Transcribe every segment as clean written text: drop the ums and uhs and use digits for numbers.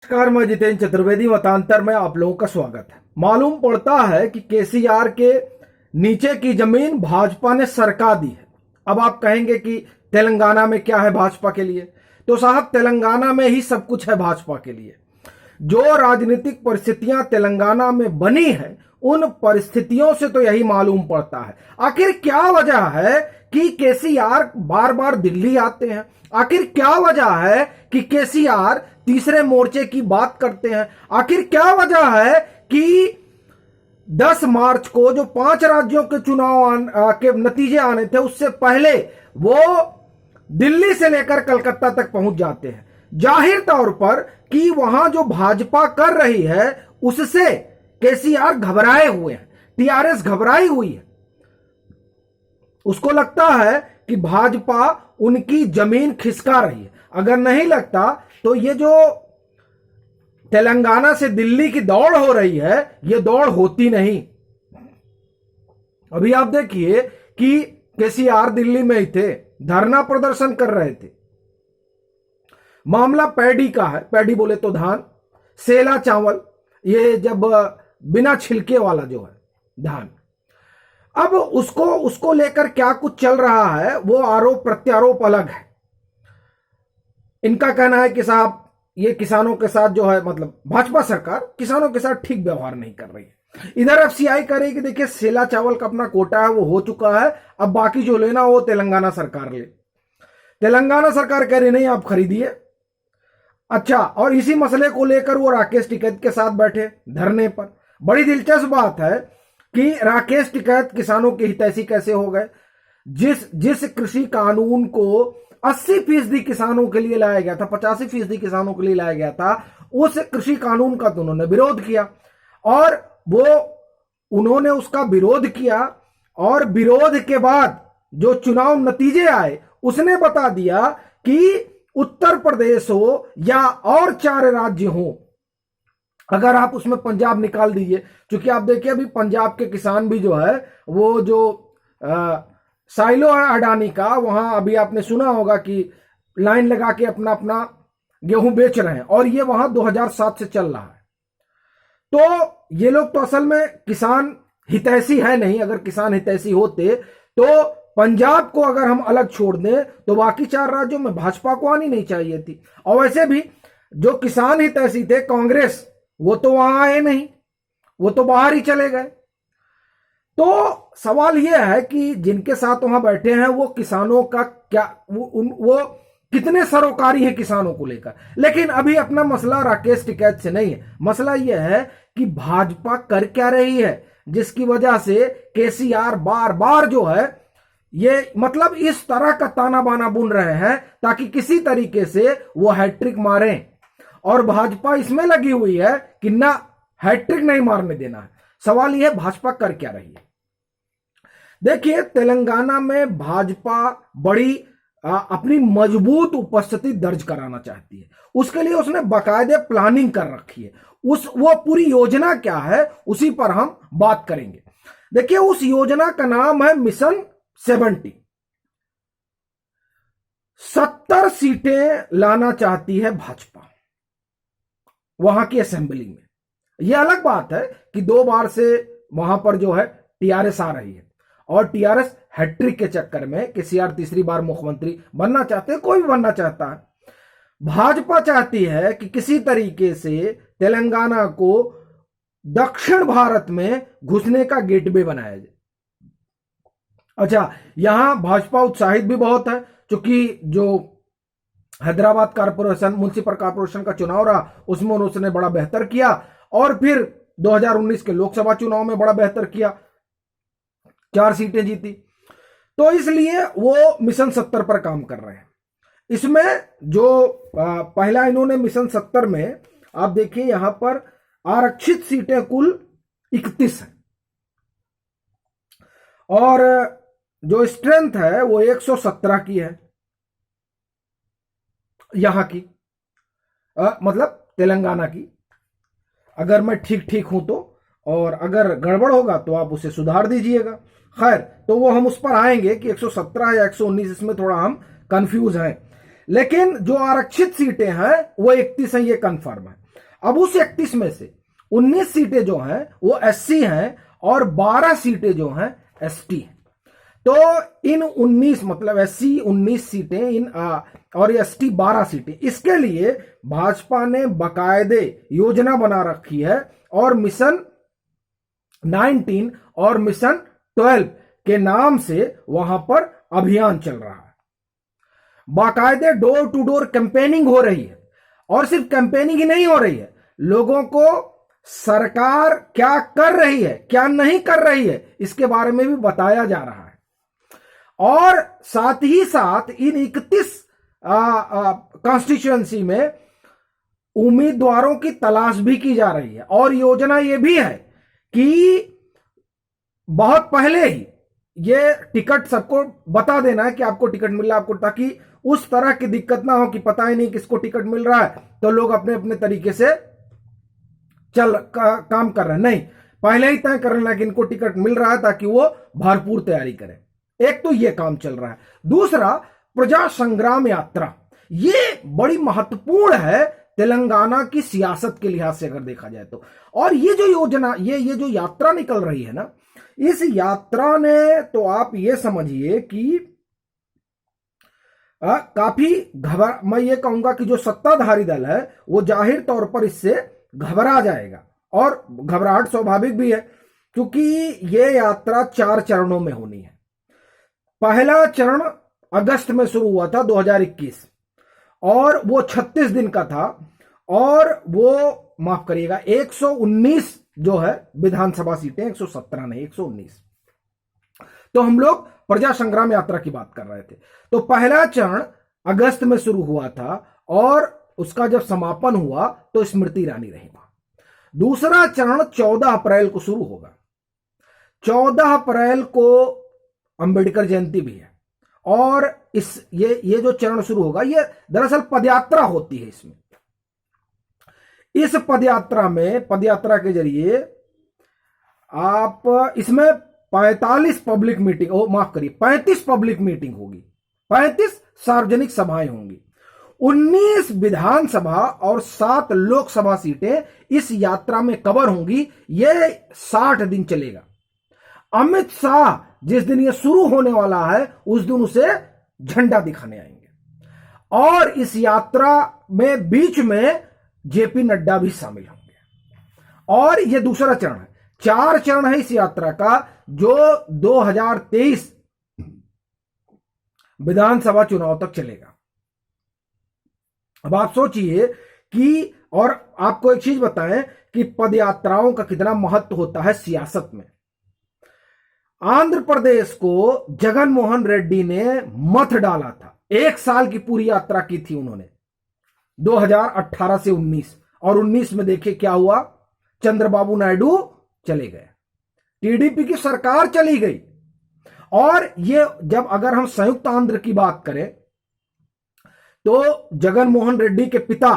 नमस्कार, मैं जितेंद्र चतुर्वेदी। मतांतर में आप लोगों का स्वागत है। मालूम पड़ता है कि केसीआर के नीचे की जमीन भाजपा ने सरका दी है। अब आप कहेंगे कि तेलंगाना में क्या है भाजपा के लिए? तो साहब, तेलंगाना में ही सब कुछ है भाजपा के लिए। जो राजनीतिक परिस्थितियां तेलंगाना में बनी है, उन परिस्थितियों से तो यही मालूम पड़ता है। आखिर क्या वजह है कि केसीआर बार बार दिल्ली आते हैं? आखिर क्या वजह है कि केसीआर तीसरे मोर्चे की बात करते हैं? आखिर क्या वजह है कि 10 मार्च को जो 5 राज्यों के चुनाव के नतीजे आने थे, उससे पहले वो दिल्ली से लेकर कलकत्ता तक पहुंच जाते हैं? जाहिर तौर पर कि वहां जो भाजपा कर रही है उससे केसीआर घबराए हुए हैं, टीआरएस घबराई हुई है। उसको लगता है कि भाजपा उनकी जमीन खिसका रही है। अगर नहीं लगता तो ये जो तेलंगाना से दिल्ली की दौड़ हो रही है, ये दौड़ होती नहीं। अभी आप देखिए कि केसीआर दिल्ली में ही थे, धरना प्रदर्शन कर रहे थे। मामला पैडी का है। पैडी बोले तो धान, सेला चावल, ये जब बिना छिलके वाला जो है धान। अब उसको लेकर क्या कुछ चल रहा है, वो आरोप प्रत्यारोप अलग है। इनका कहना है कि साहब, ये किसानों के साथ जो है, मतलब भाजपा सरकार किसानों के साथ ठीक व्यवहार नहीं कर रही है। इधर एफसीआई कह रही है कि देखिए, सेला चावल का अपना कोटा है, वो हो चुका है, अब बाकी जो लेना वो तेलंगाना सरकार ले। तेलंगाना सरकार कह रही नहीं, आप खरीदिए। अच्छा, और इसी मसले को लेकर वो राकेश टिकैत के साथ बैठे धरने पर। बड़ी दिलचस्प बात है कि राकेश टिकैत किसानों के हितैषी कैसे हो गए? जिस कृषि कानून को 80% किसानों के लिए लाया गया था, 85% किसानों के लिए लाया गया था, उस कृषि कानून का तो उन्होंने विरोध किया। और उन्होंने उसका विरोध किया, और विरोध के बाद जो चुनाव नतीजे आए, उसने बता दिया कि उत्तर प्रदेश हो या और 4 राज्य हो, अगर आप उसमें पंजाब निकाल दीजिए, क्योंकि आप देखिए अभी पंजाब के किसान भी जो है, वो जो साइलो है अडानी का, वहां अभी आपने सुना होगा कि लाइन लगा के अपना अपना गेहूं बेच रहे हैं, और ये वहां 2007 से चल रहा है। तो ये लोग तो असल में किसान हितैषी है नहीं। अगर किसान हितैषी होते तो पंजाब को अगर हम अलग छोड़ दें तो बाकी 4 राज्यों में भाजपा को आनी नहीं चाहिए थी। और वैसे भी जो किसान हितैषी थे, कांग्रेस, वो तो वहां आए नहीं, वो तो बाहर ही चले गए। तो सवाल यह है कि जिनके साथ वहां बैठे हैं, वो किसानों का क्या, वो कितने सरोकारी हैं किसानों को लेकर। लेकिन अभी अपना मसला राकेश टिकैत से नहीं है। मसला यह है कि भाजपा कर क्या रही है, जिसकी वजह से केसीआर बार बार जो है, ये मतलब इस तरह का ताना बाना बुन रहे हैं ताकि किसी तरीके से वो हैट्रिक मारें। और भाजपा इसमें लगी हुई है कि ना, हैट्रिक नहीं मारने देना है। सवाल यह है, भाजपा कर क्या रही है? देखिए, तेलंगाना में भाजपा बड़ी अपनी मजबूत उपस्थिति दर्ज कराना चाहती है। उसके लिए उसने बाकायदे प्लानिंग कर रखी है। वो पूरी योजना क्या है, उसी पर हम बात करेंगे। देखिए, उस योजना का नाम है मिशन 70। 70 सीटें लाना चाहती है भाजपा वहां की असेंबली में। यह अलग बात है कि 2 बार से वहां पर जो है टीआरएस आ रही है, और टीआरएस हैट्रिक के चक्कर में केसीआर तीसरी बार मुख्यमंत्री बनना चाहते हैं। कोई भी बनना चाहता है। भाजपा चाहती है कि किसी तरीके से तेलंगाना को दक्षिण भारत में घुसने का गेटवे बनाया जाए। अच्छा, यहां भाजपा उत्साहित भी बहुत है, क्योंकि जो हैदराबाद कारपोरेशन, म्युनिसिपल कारपोरेशन का चुनाव रहा, उसमें उसने बड़ा बेहतर किया, और फिर 2019 के लोकसभा चुनाव में बड़ा बेहतर किया, 4 सीटें जीती। तो इसलिए वो मिशन 70 पर काम कर रहे हैं। इसमें जो पहला इन्होंने मिशन 70 में, आप देखिए यहां पर आरक्षित सीटें कुल 31 है, और जो स्ट्रेंथ है वो 117 की है यहां की, मतलब तेलंगाना की। अगर मैं ठीक हूं तो, और अगर गड़बड़ होगा तो आप उसे सुधार दीजिएगा। खैर, तो वो हम उस पर आएंगे कि 117 या 119, इसमें थोड़ा हम कंफ्यूज हैं। लेकिन जो आरक्षित सीटें हैं वो 31 हैं, ये कंफर्म है। अब उस 31 में से 19 सीटें जो हैं वो एससी हैं और 12 सीटें जो हैं एसटी हैं। तो इन 19 मतलब एससी 19 सीटें इन और एसटी 12 सीटें, इसके लिए भाजपा ने बाकायदे योजना बना रखी है और मिशन 19 और मिशन 12 के नाम से वहां पर अभियान चल रहा है। बाकायदे डोर टू डोर कैंपेनिंग हो रही है और सिर्फ कैंपेनिंग ही नहीं हो रही है, लोगों को सरकार क्या कर रही है क्या नहीं कर रही है इसके बारे में भी बताया जा रहा है। और साथ ही साथ इन 31 कॉन्स्टिट्यूएंसी में उम्मीदवारों की तलाश भी की जा रही है और योजना यह भी है कि बहुत पहले ही ये टिकट सबको बता देना है कि आपको टिकट मिल रहा है आपको, ताकि उस तरह की दिक्कत ना हो कि पता ही नहीं किसको टिकट मिल रहा है तो लोग अपने अपने तरीके से काम कर रहे हैं। नहीं, पहले ही तय कर लेना कि इनको टिकट मिल रहा है ताकि वो भरपूर तैयारी करें। एक तो ये काम चल रहा है। दूसरा, प्रजा संग्राम यात्रा, ये बड़ी महत्वपूर्ण है तेलंगाना की सियासत के लिहाज से अगर देखा जाए तो। और ये जो योजना ये जो यात्रा निकल रही है ना, इस यात्रा ने तो आप ये समझिए कि काफी मैं ये कहूंगा कि जो सत्ताधारी दल है वो जाहिर तौर पर इससे घबरा जाएगा और घबराहट स्वाभाविक भी है क्योंकि ये यात्रा 4 चरणों में होनी है। पहला चरण अगस्त में शुरू हुआ था 2021 और वो 36 दिन का था और वो माफ करिएगा 119 जो है विधानसभा सीटें, 117 नहीं 119। तो हम लोग प्रजा संग्राम यात्रा की बात कर रहे थे। तो पहला चरण अगस्त में शुरू हुआ था और उसका जब समापन हुआ तो स्मृति ईरानी रही वहां। दूसरा चरण 14 अप्रैल को शुरू होगा। 14 अप्रैल को अंबेडकर जयंती भी है और ये जो चरण शुरू होगा ये दरअसल पदयात्रा होती है। इस पदयात्रा के जरिए आप इसमें 35 पब्लिक मीटिंग, माफ करिए 35 पब्लिक मीटिंग होगी, 35 सार्वजनिक सभाएं होंगी, 19 विधानसभा और 7 लोकसभा सीटें इस यात्रा में कवर होंगी। ये 60 दिन चलेगा। अमित शाह जिस दिन ये शुरू होने वाला है उस दिन उसे झंडा दिखाने आएंगे और इस यात्रा में बीच में जेपी नड्डा भी शामिल होंगे। और ये दूसरा चरण है। 4 चरण है इस यात्रा का जो 2023 विधानसभा चुनाव तक चलेगा। अब आप सोचिए कि, और आपको एक चीज बताएं कि पदयात्राओं का कितना महत्व होता है सियासत में। आंध्र प्रदेश को जगन मोहन रेड्डी ने मत डाला था। 1 साल की पूरी यात्रा की थी उन्होंने 2018 से 19 और 19 में देखिए क्या हुआ, चंद्रबाबू नायडू चले गए, टीडीपी की सरकार चली गई। और ये जब अगर हम संयुक्त आंध्र की बात करें तो जगन मोहन रेड्डी के पिता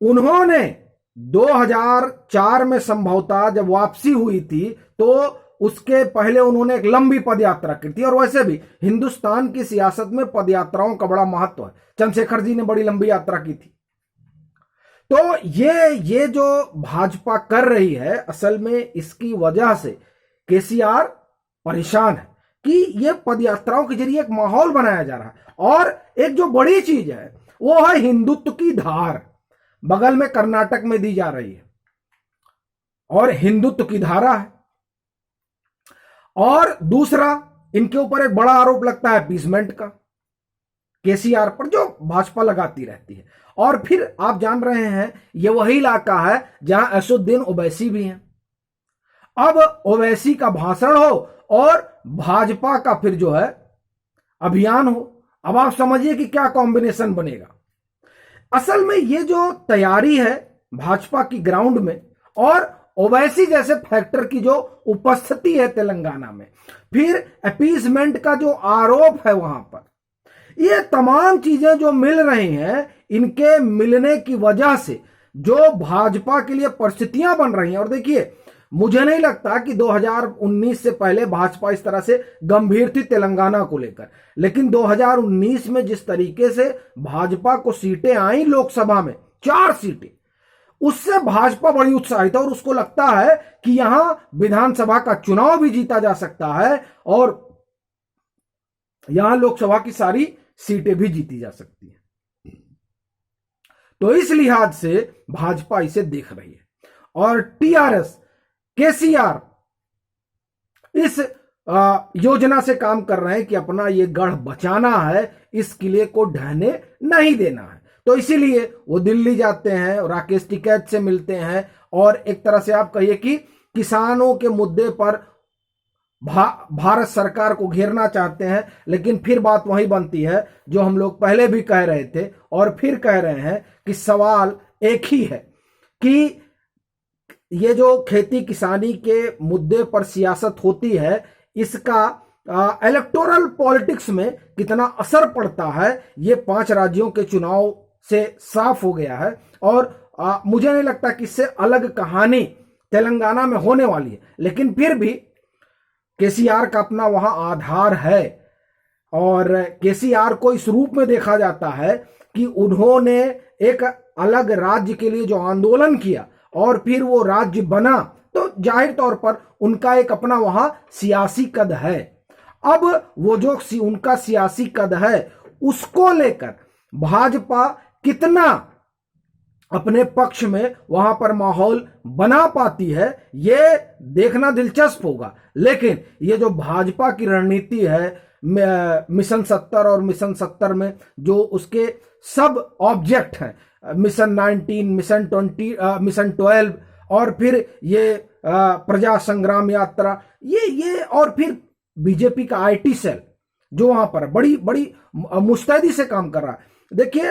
उन्होंने 2004 में संभवतः जब वापसी हुई थी तो उसके पहले उन्होंने एक लंबी पदयात्रा की थी। और वैसे भी हिंदुस्तान की सियासत में पदयात्राओं का बड़ा महत्व है। चंद्रशेखर जी ने बड़ी लंबी यात्रा की थी। तो ये जो भाजपा कर रही है असल में इसकी वजह से केसीआर परेशान है कि ये पदयात्राओं के जरिए एक माहौल बनाया जा रहा है। और एक जो बड़ी चीज है वो है हिंदुत्व की धार, बगल में कर्नाटक में दी जा रही है और हिंदुत्व की धारा है। और दूसरा, इनके ऊपर एक बड़ा आरोप लगता है अपीसमेंट का केसीआर पर, जो भाजपा लगाती रहती है। और फिर आप जान रहे हैं ये वही इलाका है जहां असदुद्दीन ओवैसी भी हैं। अब ओवैसी का भाषण हो और भाजपा का फिर जो है अभियान हो। अब आप समझिए कि क्या कॉम्बिनेशन बनेगा। असल में ये जो तैयारी है भाजपा की ग्राउंड में और ओवैसी जैसे फैक्टर की जो उपस्थिति है तेलंगाना में, फिर अपीसमेंट का जो आरोप है वहां पर, ये तमाम चीजें जो मिल रही हैं, इनके मिलने की वजह से जो भाजपा के लिए परिस्थितियां बन रही हैं। और देखिए मुझे नहीं लगता कि 2019 से पहले भाजपा इस तरह से गंभीर थी तेलंगाना को लेकर, लेकिन 2019 में जिस तरीके से भाजपा को सीटें आई लोकसभा में 4 सीटें, उससे भाजपा बड़ी उत्साहित है और उसको लगता है कि यहां विधानसभा का चुनाव भी जीता जा सकता है और यहां लोकसभा की सारी सीटें भी जीती जा सकती है। तो इस लिहाज से भाजपा इसे देख रही है और टीआरएस केसीआर इस योजना से काम कर रहे हैं कि अपना ये गढ़ बचाना है, इस किले को ढहने नहीं देना है। तो इसीलिए वो दिल्ली जाते हैं, राकेश टिकैत से मिलते हैं और एक तरह से आप कहिए कि किसानों के मुद्दे पर भारत सरकार को घेरना चाहते हैं। लेकिन फिर बात वही बनती है जो हम लोग पहले भी कह रहे थे और फिर कह रहे हैं कि सवाल एक ही है कि ये जो खेती किसानी के मुद्दे पर सियासत होती है, इसका इलेक्टोरल पॉलिटिक्स में कितना असर पड़ता है, ये 5 राज्यों के चुनाव से साफ हो गया है। और मुझे नहीं लगता कि इससे अलग कहानी तेलंगाना में होने वाली है, लेकिन फिर भी केसीआर का अपना वहां आधार है और केसीआर को इस रूप में देखा जाता है कि उन्होंने एक अलग राज्य के लिए जो आंदोलन किया और फिर वो राज्य बना, तो जाहिर तौर पर उनका एक अपना वहां सियासी कद है। अब वो जो उनका सियासी कद है उसको लेकर भाजपा कितना अपने पक्ष में वहां पर माहौल बना पाती है, ये देखना दिलचस्प होगा। लेकिन ये जो भाजपा की रणनीति है मिशन 70 और मिशन 70 में जो उसके सब ऑब्जेक्ट हैं, मिशन 19, मिशन 20, मिशन 12 और फिर ये प्रजा संग्राम यात्रा, ये और फिर बीजेपी का आईटी सेल जो वहां पर बड़ी बड़ी मुस्तैदी से काम कर रहा है। देखिए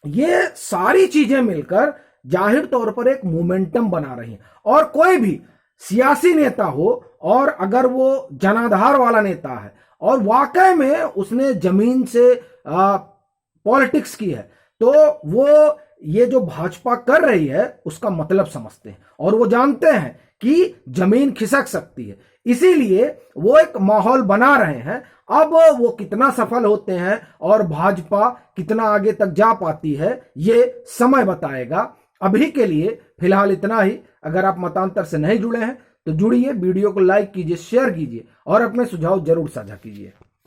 ये सारी चीजें मिलकर जाहिर तौर पर एक मोमेंटम बना रही हैं। और कोई भी सियासी नेता हो और अगर वो जनाधार वाला नेता है और वाकई में उसने जमीन से पॉलिटिक्स की है, तो वो ये जो भाजपा कर रही है उसका मतलब समझते हैं और वो जानते हैं कि जमीन खिसक सकती है, इसीलिए वो एक माहौल बना रहे हैं। अब वो कितना सफल होते हैं और भाजपा कितना आगे तक जा पाती है, ये समय बताएगा। अभी के लिए फिलहाल इतना ही। अगर आप मतांतर से नहीं जुड़े हैं तो जुड़िए, वीडियो को लाइक कीजिए, शेयर कीजिए और अपने सुझाव जरूर साझा कीजिए।